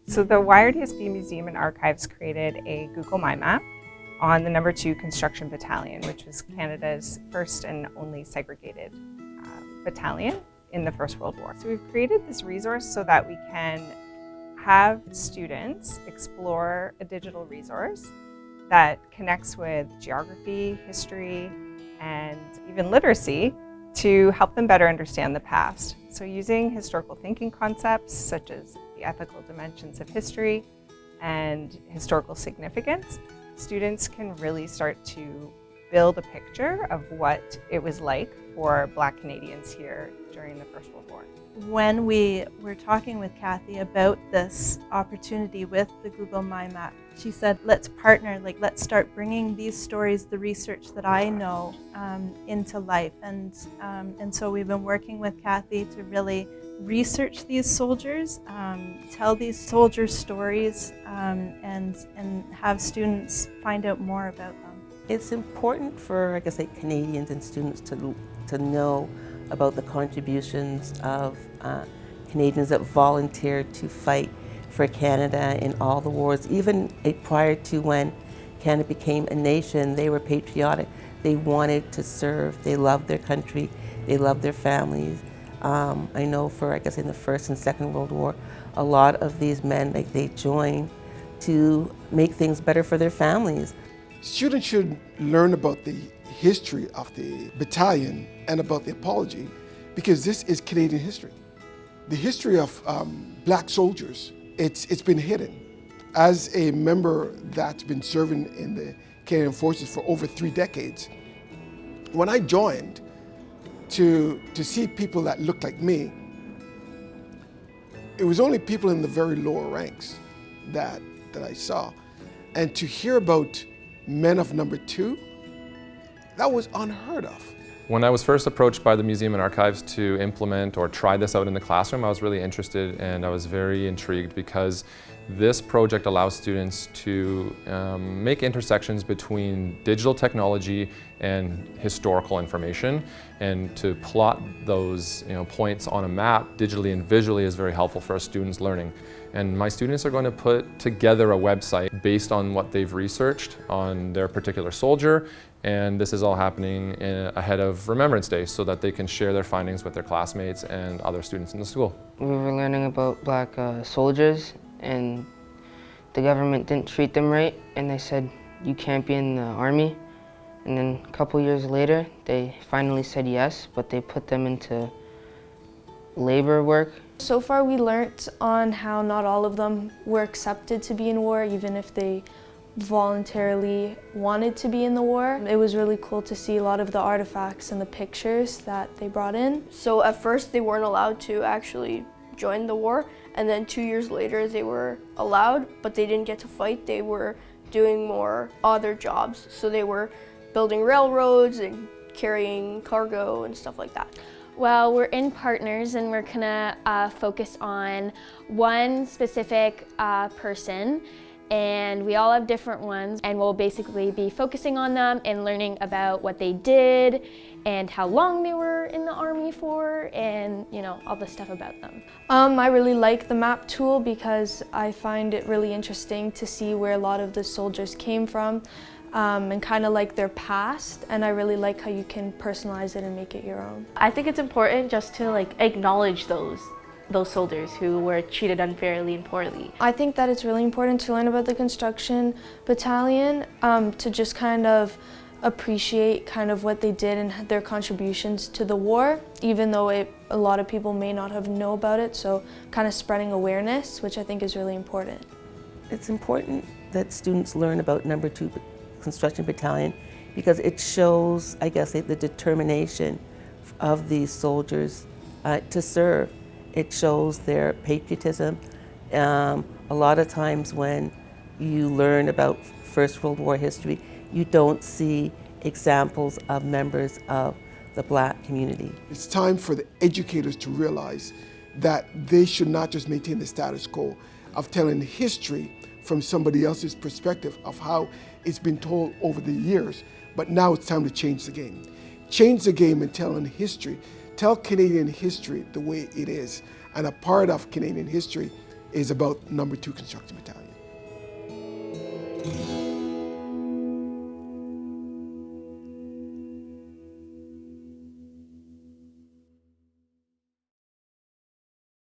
So the YRDSB Museum and Archives created a Google My Map on the No. 2 Construction Battalion, which was Canada's first and only segregated battalion in the First World War. So we've created this resource so that we can have students explore a digital resource that connects with geography, history, and even literacy to help them better understand the past. So using historical thinking concepts such as the ethical dimensions of history and historical significance, students can really start to build a picture of what it was like for Black Canadians here during the First World War. When we were talking with Kathy about this opportunity with the Google My Map, she said, let's partner, let's start bringing these stories, the research that I know, into life. And so we've been working with Kathy to really research these soldiers, tell these soldiers' stories, and have students find out more about them. It's important for, Canadians and students to know about the contributions of Canadians that volunteered to fight for Canada in all the wars. Even prior to when Canada became a nation, they were patriotic. They wanted to serve. They loved their country. They loved their families. I know for, in the First and Second World War, a lot of these men, they joined to make things better for their families. Students should learn about the history of the battalion and about the apology, because this is Canadian history. The history of Black soldiers, it's been hidden. As a member that's been serving in the Canadian Forces for over 3 decades, when I joined, to see people that looked like me, it was only people in the very lower ranks that I saw. And to hear about men of No. 2, that was unheard of. When I was first approached by the Museum and Archives to implement or try this out in the classroom, I was really interested and I was very intrigued because this project allows students to make intersections between digital technology and historical information, and to plot those points on a map digitally and visually is very helpful for our students' learning. And my students are going to put together a website based on what they've researched on their particular soldier, and this is all happening ahead of Remembrance Day so that they can share their findings with their classmates and other students in the school. We were learning about Black soldiers, and the government didn't treat them right, and they said, you can't be in the army. And then a couple years later, they finally said yes, but they put them into labor work. So far we learned on how not all of them were accepted to be in war, even if they voluntarily wanted to be in the war. It was really cool to see a lot of the artifacts and the pictures that they brought in. So at first they weren't allowed to actually join the war, and then 2 years later they were allowed, but they didn't get to fight. They were doing more other jobs. So they were building railroads and carrying cargo and stuff like that. Well, we're in partners and we're gonna focus on one specific person, and we all have different ones, and we'll basically be focusing on them and learning about what they did and how long they were in the army for, and all the stuff about them. I really like the map tool because I find it really interesting to see where a lot of the soldiers came from, and kind of like their past, and I really like how you can personalize it and make it your own. I think it's important just to acknowledge those soldiers who were treated unfairly and poorly. I think that it's really important to learn about the Construction Battalion, to just kind of appreciate what they did and their contributions to the war, even though a lot of people may not have known about it, so kind of spreading awareness, which I think is really important. It's important that students learn about No. 2 Construction Battalion because it shows, the determination of these soldiers to serve. It shows their patriotism. A lot of times when you learn about First World War history, you don't see examples of members of the Black community. It's time for the educators to realize that they should not just maintain the status quo of telling history from somebody else's perspective of how it's been told over the years, but now it's time to change the game. Change the game in telling history tell Canadian history the way it is. And a part of Canadian history is about No. 2 Construction Battalion.